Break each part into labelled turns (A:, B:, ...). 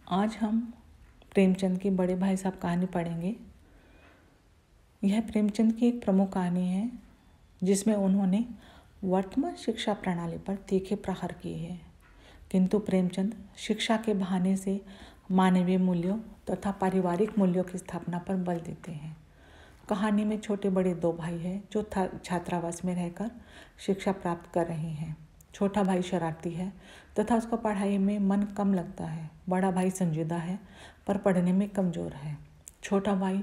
A: आज हम प्रेमचंद की बड़े भाई साहब कहानी पढ़ेंगे। यह प्रेमचंद की एक प्रमुख कहानी है जिसमें उन्होंने वर्तमान शिक्षा प्रणाली पर तीखे प्रहार किए हैं, किंतु प्रेमचंद शिक्षा के बहाने से मानवीय मूल्यों तथा पारिवारिक मूल्यों की स्थापना पर बल देते हैं। कहानी में छोटे बड़े दो भाई हैं जो छात्रावास में रहकर शिक्षा प्राप्त कर रहे हैं। छोटा भाई शरारती है तथा उसका पढ़ाई में मन कम लगता है। बड़ा भाई संजीदा है पर पढ़ने में कमज़ोर है। छोटा भाई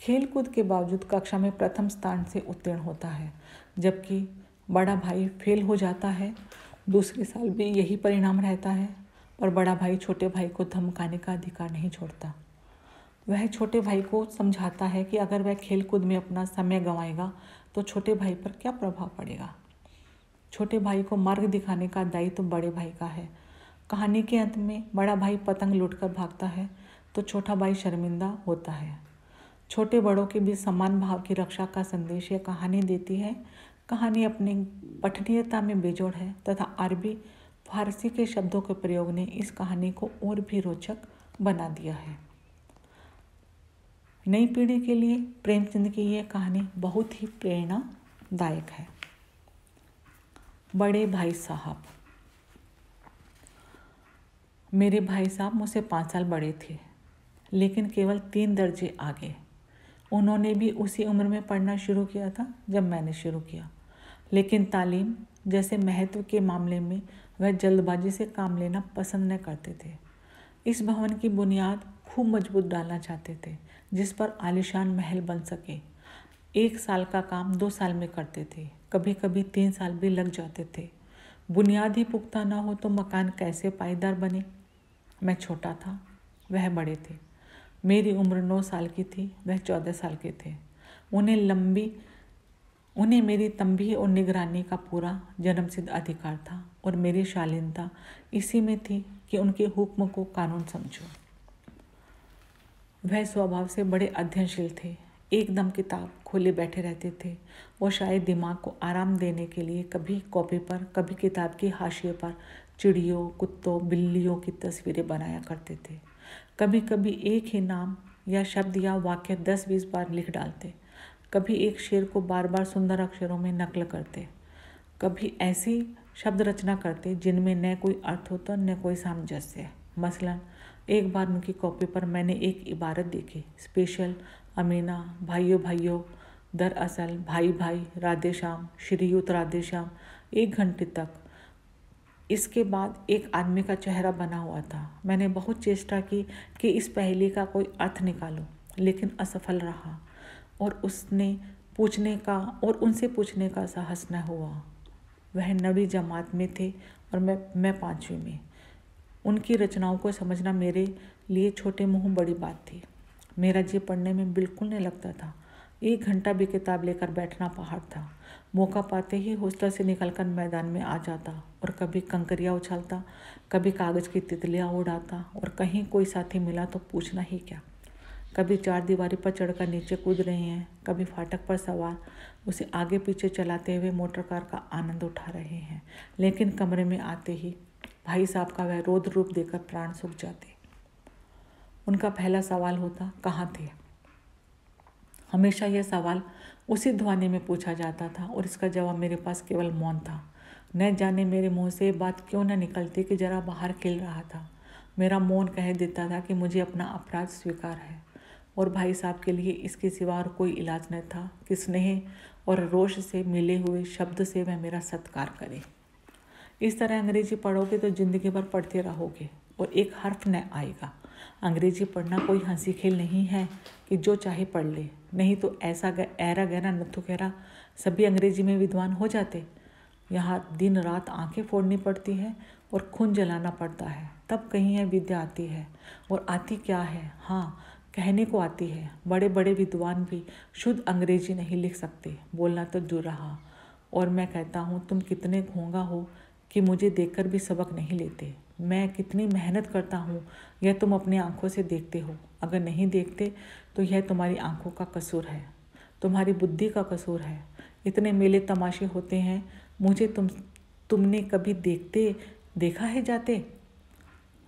A: खेल कूद के बावजूद कक्षा में प्रथम स्थान से उत्तीर्ण होता है, जबकि बड़ा भाई फेल हो जाता है। दूसरे साल भी यही परिणाम रहता है, पर बड़ा भाई छोटे भाई को धमकाने का अधिकार नहीं छोड़ता। वह छोटे भाई को समझाता है कि अगर वह खेल कूद में अपना समय गंवाएगा तो छोटे भाई पर क्या प्रभाव पड़ेगा। छोटे भाई को मार्ग दिखाने का दायित्व तो बड़े भाई का है। कहानी के अंत में बड़ा भाई पतंग लूटकर भागता है तो छोटा भाई शर्मिंदा होता है। छोटे बड़ों के बीच समान भाव की रक्षा का संदेश यह कहानी देती है। कहानी अपनी पठनीयता में बेजोड़ है तथा अरबी फारसी के शब्दों के प्रयोग ने इस कहानी को और भी रोचक बना दिया है। नई पीढ़ी के लिए प्रेमचंद की यह कहानी बहुत ही प्रेरणादायक है। बड़े भाई साहब। मेरे भाई साहब मुझसे 5 साल बड़े थे, लेकिन केवल 3 दर्जे आगे। उन्होंने भी उसी उम्र में पढ़ना शुरू किया था जब मैंने शुरू किया, लेकिन तालीम जैसे महत्व के मामले में वह जल्दबाजी से काम लेना पसंद न करते थे। इस भवन की बुनियाद खूब मजबूत डालना चाहते थे, जिस पर आलीशान महल बन सके। 1 साल का काम 2 साल में करते थे, कभी कभी 3 साल भी लग जाते थे। बुनियाद ही पुख्ता ना हो तो मकान कैसे पायदार बने। मैं छोटा था, वह बड़े थे। मेरी उम्र 9 साल की थी, वह 14 साल के थे। उन्हें मेरी तंबी और निगरानी का पूरा जन्मसिद्ध अधिकार था और मेरी शालीनता इसी में थी कि उनके हुक्म को कानून समझो। वह स्वभाव से बड़े अध्ययनशील थे, एकदम किताब खोले बैठे रहते थे और शायद दिमाग को आराम देने के लिए कभी कॉपी पर कभी किताब की हाशिए पर चिड़ियों, कुत्तों, बिल्लियों की तस्वीरें बनाया करते थे। कभी कभी एक ही नाम या शब्द या वाक्य 10-20 बार लिख डालते। कभी एक शेर को बार बार सुंदर अक्षरों में नकल करते। कभी ऐसी शब्द रचना करते जिनमें न कोई अर्थ होता न कोई सामंजस्य। मसलन एक बार उनकी कॉपी पर मैंने एक इबारत देखी, स्पेशल अमीना, भाइयों भाइयों, दरअसल भाई भाई, राधे श्याम, श्रीयुत राधे श्याम, 1 घंटे तक। इसके बाद एक आदमी का चेहरा बना हुआ था। मैंने बहुत चेष्टा की कि इस पहेली का कोई अर्थ निकालूं, लेकिन असफल रहा और उनसे पूछने का साहस न हुआ। वह 9वीं जमात में थे और मैं 5वीं में। उनकी रचनाओं को समझना मेरे लिए छोटे मुँह बड़ी बात थी। मेरा जी पढ़ने में बिल्कुल नहीं लगता था। 1 घंटा भी किताब लेकर बैठना पहाड़ था। मौका पाते ही हॉस्टल से निकलकर मैदान में आ जाता और कभी कंकरियाँ उछालता, कभी कागज़ की तितलियाँ उड़ाता और कहीं कोई साथी मिला तो पूछना ही क्या। कभी 4 दीवारी पर चढ़कर नीचे कूद रहे हैं, कभी फाटक पर सवार उसे आगे पीछे चलाते हुए मोटर कार का आनंद उठा रहे हैं। लेकिन कमरे में आते ही भाई साहब का वह रौद्र रूप देखकर प्राण सूख जाते। उनका पहला सवाल होता, कहाँ थे। हमेशा यह सवाल उसी ध्वनि में पूछा जाता था और इसका जवाब मेरे पास केवल मौन था। न जाने मेरे मुंह से बात क्यों न निकलती कि जरा बाहर खिल रहा था। मेरा मौन कह देता था कि मुझे अपना अपराध स्वीकार है और भाई साहब के लिए इसके सिवा और कोई इलाज न था कि स्नेह और रोष से मिले हुए शब्द से वह मेरा सत्कार करे। इस तरह अंग्रेजी पढ़ोगे तो जिंदगी भर पढ़ते रहोगे और एक हर्फ न आएगा। अंग्रेजी पढ़ना कोई हंसी खेल नहीं है कि जो चाहे पढ़ ले, नहीं तो ऐसा ऐरा गहरा नथु गहरा सभी अंग्रेजी में विद्वान हो जाते। यहाँ दिन रात आंखें फोड़नी पड़ती है और खून जलाना पड़ता है, तब कहीं यह विद्या आती है। और आती क्या है, हाँ कहने को आती है। बड़े बड़े विद्वान भी शुद्ध अंग्रेजी नहीं लिख सकते, बोलना तो दूर रहा। और मैं कहता हूँ, तुम कितने घोंगा हो कि मुझे देखकर भी सबक नहीं लेते। मैं कितनी मेहनत करता हूँ यह तुम अपनी आंखों से देखते हो। अगर नहीं देखते तो यह तुम्हारी आंखों का कसूर है, तुम्हारी बुद्धि का कसूर है। इतने मेले तमाशे होते हैं, मुझे तुमने कभी देखा है जाते।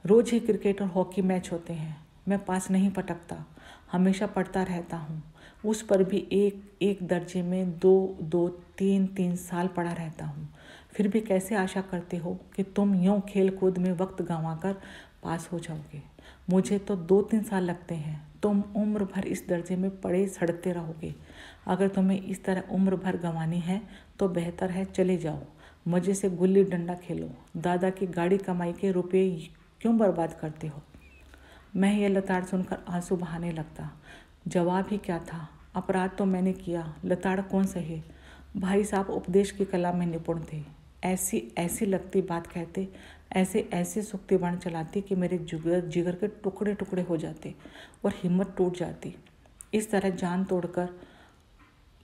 A: रोज ही क्रिकेट और हॉकी मैच होते हैं, मैं पास नहीं पटकता, हमेशा पढ़ता रहता हूँ। उस पर भी एक एक दर्जे में 2-2, 3-3 साल पढ़ा रहता हूँ। फिर भी कैसे आशा करते हो कि तुम यूँ खेल कूद में वक्त गंवाकर पास हो जाओगे? मुझे तो 2-3 साल लगते हैं, तुम उम्र भर इस दर्जे में पड़े सड़ते रहोगे। अगर तुम्हें इस तरह उम्र भर गंवानी है तो बेहतर है चले जाओ, मज़े से गुल्ली डंडा खेलो। दादा की गाड़ी कमाई के रुपये क्यों बर्बाद करते हो? मैं यह लताड़ सुनकर आंसू बहाने लगता। जवाब ही क्या था, अपराध तो मैंने किया, लताड़ कौन सहे। भाई साहब उपदेश की कला में निपुण थे। ऐसी ऐसी लगती बात कहते, ऐसे ऐसे सुक्ति बाण चलाती कि मेरे जिगर के टुकड़े टुकड़े हो जाते और हिम्मत टूट जाती। इस तरह जान तोड़कर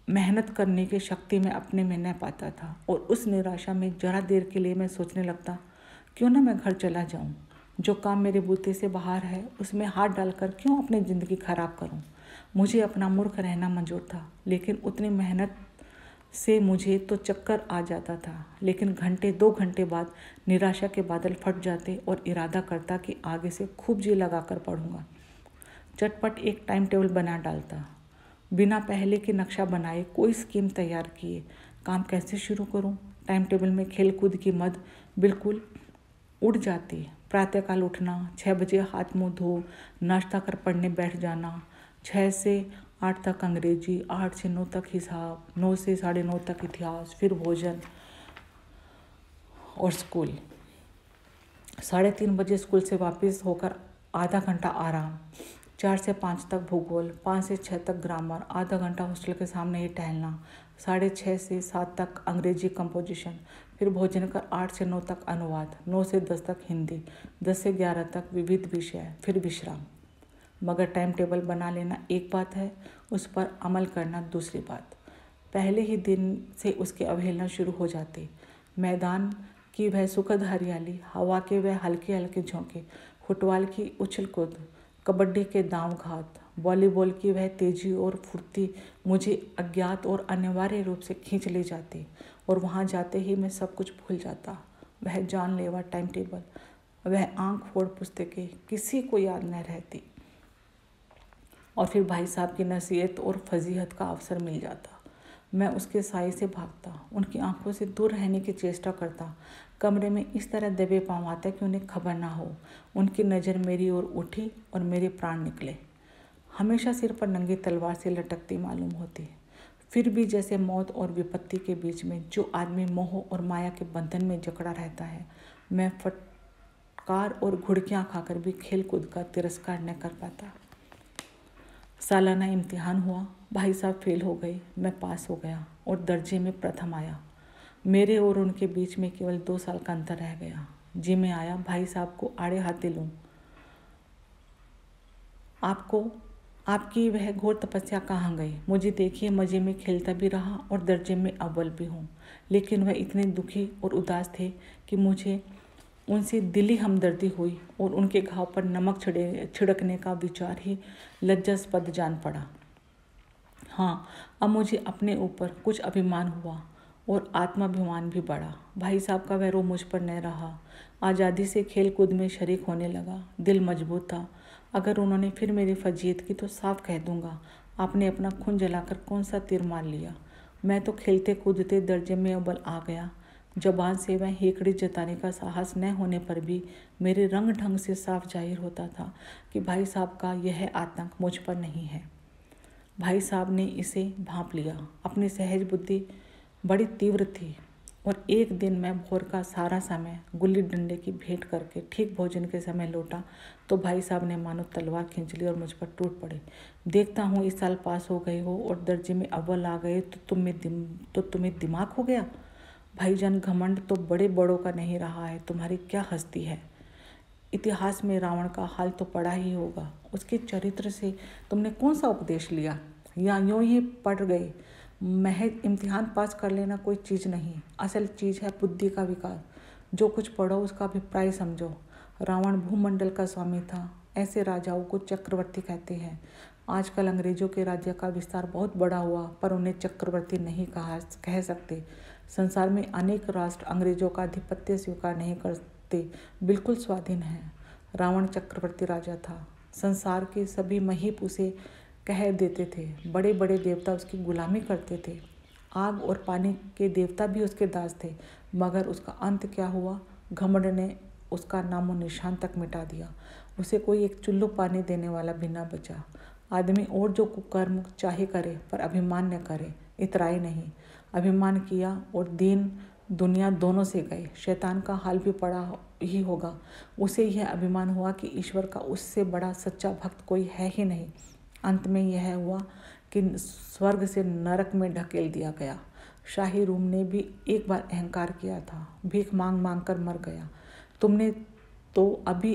A: मेहनत करने की शक्ति मैं अपने में न पाता था और उस निराशा में जरा देर के लिए मैं सोचने लगता, क्यों ना मैं घर चला जाऊं। जो काम मेरे बूते से बाहर है उसमें हाथ डालकर क्यों अपनी ज़िंदगी खराब करूं। मुझे अपना मूर्ख रहना मंजूर था, लेकिन उतनी मेहनत से मुझे तो चक्कर आ जाता था। लेकिन घंटे 2 घंटे बाद निराशा के बादल फट जाते और इरादा करता कि आगे से खूब जी लगाकर पढ़ूंगा। चटपट एक टाइम टेबल बना डालता, बिना पहले के नक्शा बनाए कोई स्कीम तैयार किए। काम कैसे शुरू करूं? टाइम टेबल में खेल कूद की मद बिल्कुल उड़ जाती। प्रातःकाल उठना, 6 बजे हाथ मुंह धो नाश्ता कर पढ़ने बैठ जाना, 6 से 8 तक अंग्रेजी, 8 से 9 तक हिसाब, 9 से 9:30 तक इतिहास, फिर भोजन और स्कूल। 3:30 बजे स्कूल से वापस होकर आधा घंटा आराम, 4 से 5 तक भूगोल, 5 से 6 तक ग्रामर, आधा घंटा हॉस्टल के सामने ही टहलना, 6:30 से 7 तक अंग्रेजी कंपोजिशन, फिर भोजन कर 8 से 9 तक अनुवाद, 9 से 10 तक हिंदी, 10 से 11 तक विविध विषय, फिर विश्राम। मगर टाइम टेबल बना लेना एक बात है, उस पर अमल करना दूसरी बात। पहले ही दिन से उसकी अवहेलना शुरू हो जाती। मैदान की वह सुखद हरियाली, हवा के वह हल्के हल्के झोंके, फुटबॉल की उछल कूद, कबड्डी के दांव घात, वॉलीबॉल की वह तेजी और फुर्ती मुझे अज्ञात और अनिवार्य रूप से खींच ले जाती और वहाँ जाते ही मैं सब कुछ भूल जाता। वह जानलेवा टाइम टेबल, वह आंख फोड़ पुस्तकें किसी को याद न रहती। और फिर भाई साहब की नसीहत और फजीहत का अवसर मिल जाता। मैं उसके साए से भागता, उनकी आंखों से दूर रहने की चेष्टा करता। कमरे में इस तरह दबे पाँव आता कि उन्हें खबर ना हो। उनकी नज़र मेरी ओर उठी और मेरे प्राण निकले। हमेशा सिर पर नंगी तलवार से लटकती मालूम होती। फिर भी जैसे मौत और विपत्ति के बीच में जो आदमी मोह और माया के बंधन में जकड़ा रहता है, मैं फटकार और घुड़कियाँ खाकर भी खेल कूद का तिरस्कार न कर पाता। सालाना इम्तिहान हुआ, भाई साहब फेल हो गए, मैं पास हो गया और दर्जे में प्रथम आया। मेरे और उनके बीच में केवल 2 साल का अंतर रह गया। जी में आया भाई साहब को आड़े हाथे लूँ। आपकी वह घोर तपस्या कहाँ गई? मुझे देखिए, मज़े में खेलता भी रहा और दर्जे में अव्वल भी हूँ। लेकिन वह इतने दुखी और उदास थे कि मुझे उनसे दिली हमदर्दी हुई और उनके घाव पर नमक छिड़कने का विचार ही लज्जास्पद जान पड़ा। हाँ, अब मुझे अपने ऊपर कुछ अभिमान हुआ और आत्माभिमान भी बढ़ा। भाई साहब का वह रोब मुझ पर न रहा। आज़ादी से खेल कूद में शरीक होने लगा। दिल मजबूत था। अगर उन्होंने फिर मेरी फजीयत की तो साफ कह दूंगा, आपने अपना खून जलाकर कौन सा तीर मार लिया। मैं तो खेलते कूदते दर्जे में अव्वल आ गया। ज़बान से वह हेकड़ी जताने का साहस न होने पर भी मेरे रंग ढंग से साफ जाहिर होता था कि भाई साहब का यह आतंक मुझ पर नहीं है। भाई साहब ने इसे भांप लिया। अपनी सहज बुद्धि बड़ी तीव्र थी और एक दिन मैं भोर का सारा समय गुल्ली डंडे की भेंट करके ठीक भोजन के समय लौटा तो भाई साहब ने मानो तलवार खींच ली और मुझ पर टूट पड़े। देखता हूँ इस साल पास हो गए हो और दर्जे में अव्वल आ गए तो तुम्हें दिमाग हो गया। भाईजान, घमंड तो बड़े बड़ों का नहीं रहा है, तुम्हारी क्या हस्ती है। इतिहास में रावण का हाल तो पढ़ा ही होगा। उसके चरित्र से तुमने कौन सा उपदेश लिया या यूँ ही पढ़ गए? महज इम्तिहान पास कर लेना कोई चीज़ नहीं, असल चीज़ है बुद्धि का विकास। जो कुछ पढ़ो उसका अभिप्राय समझो। रावण भूमंडल का स्वामी था, ऐसे राजाओं को चक्रवर्ती कहते हैं। आजकल अंग्रेजों के राज्य का विस्तार बहुत बड़ा हुआ पर उन्हें चक्रवर्ती नहीं कह सकते। संसार में अनेक राष्ट्र अंग्रेजों का आधिपत्य स्वीकार नहीं करते, बिल्कुल स्वाधीन हैं। रावण चक्रवर्ती राजा था। संसार के सभी महीप उसे कह देते थे। बड़े बड़े देवता उसकी गुलामी करते थे। आग और पानी के देवता भी उसके दास थे। मगर उसका अंत क्या हुआ? घमंड ने उसका नामो निशान तक मिटा दिया। उसे कोई एक चुल्लू पानी देने वाला भी न बचा। आदमी और जो कुकर्म चाहे करे, पर अभिमान न करे, इतराए नहीं। अभिमान किया और दीन दुनिया दोनों से गए। शैतान का हाल भी पड़ा ही होगा। उसे यह अभिमान हुआ कि ईश्वर का उससे बड़ा सच्चा भक्त कोई है ही नहीं। अंत में यह हुआ कि स्वर्ग से नरक में ढकेल दिया गया। शाही रूम ने भी एक बार अहंकार किया था, भीख मांग मांग कर मर गया। तुमने तो अभी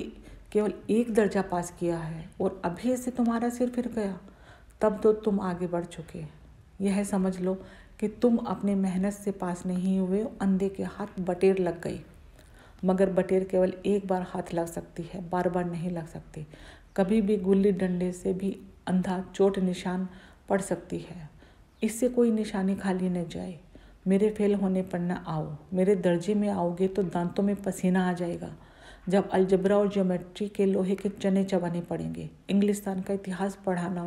A: केवल एक दर्जा पास किया है और अभी से तुम्हारा सिर फिर गया। तब तो तुम आगे बढ़ चुके। यह समझ लो कि तुम अपने मेहनत से पास नहीं हुए, अंधे के हाथ बटेर लग गई। मगर बटेर केवल एक बार हाथ लग सकती है, बार बार नहीं लग सकती। कभी भी गुल्ली डंडे से भी अंधा चोट निशान पड़ सकती है। इससे कोई निशानी खाली न जाए। मेरे फेल होने पर न आओ। मेरे दर्जे में आओगे तो दांतों में पसीना आ जाएगा। जब अलजबरा और ज्योमेट्री के लोहे के चने चबाने पड़ेंगे। इंग्लिस्तान का इतिहास पढ़ना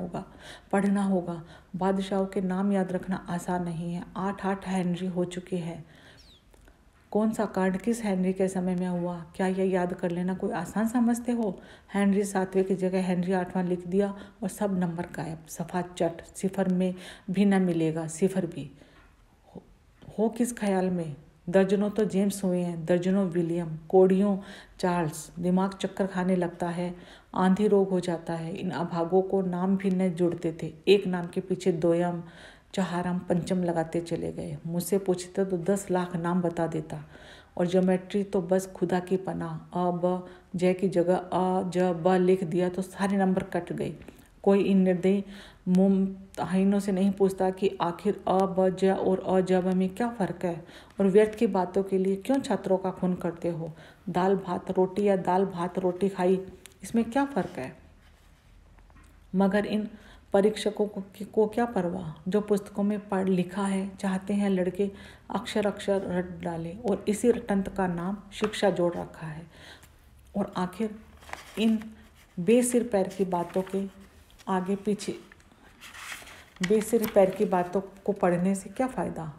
A: होगा। बादशाहों के नाम याद रखना आसान नहीं है। 8 हेनरी हो चुके हैं। कौन सा कार्ड किस हेनरी के समय में हुआ, क्या यह याद कर लेना कोई आसान समझते हो? हेनरी 7वें की जगह हेनरी 8वां लिख दिया और सब नंबर गायब, सफा चट। सिफर में भी न मिलेगा, सिफर भी हो किस ख्याल में? दर्जनों तो जेम्स हुए हैं, दर्जनों विलियम, कोड़ियों चार्ल्स। दिमाग चक्कर खाने लगता है, आंधी रोग हो जाता है। इन अभागों को नाम भी न जुड़ते थे। एक नाम के पीछे दोयम, चहारम, पंचम लगाते चले गए। मुझसे पूछते तो 10 लाख नाम बता देता। और ज्योमेट्री तो बस खुदा की पनाह। अ ब जय की जगह अ ज ब लिख दिया तो सारे नंबर कट गए। कोई इन निर्दयी मुमतहिनों से नहीं पूछता कि आखिर अ ब ज और अ ज ब में क्या फ़र्क है, और व्यर्थ की बातों के लिए क्यों छात्रों का खून करते हो? दाल भात रोटी या दाल भात रोटी खाई, इसमें क्या फ़र्क है? मगर इन परीक्षकों को क्या परवाह? जो पुस्तकों में पढ़ लिखा है चाहते हैं लड़के अक्षर अक्षर रट डालें, और इसी रटंत का नाम शिक्षा जोड़ रखा है। और आखिर इन बेसिर पैर की बातों के आगे पीछे, बेसिर पैर की बातों को पढ़ने से क्या फ़ायदा?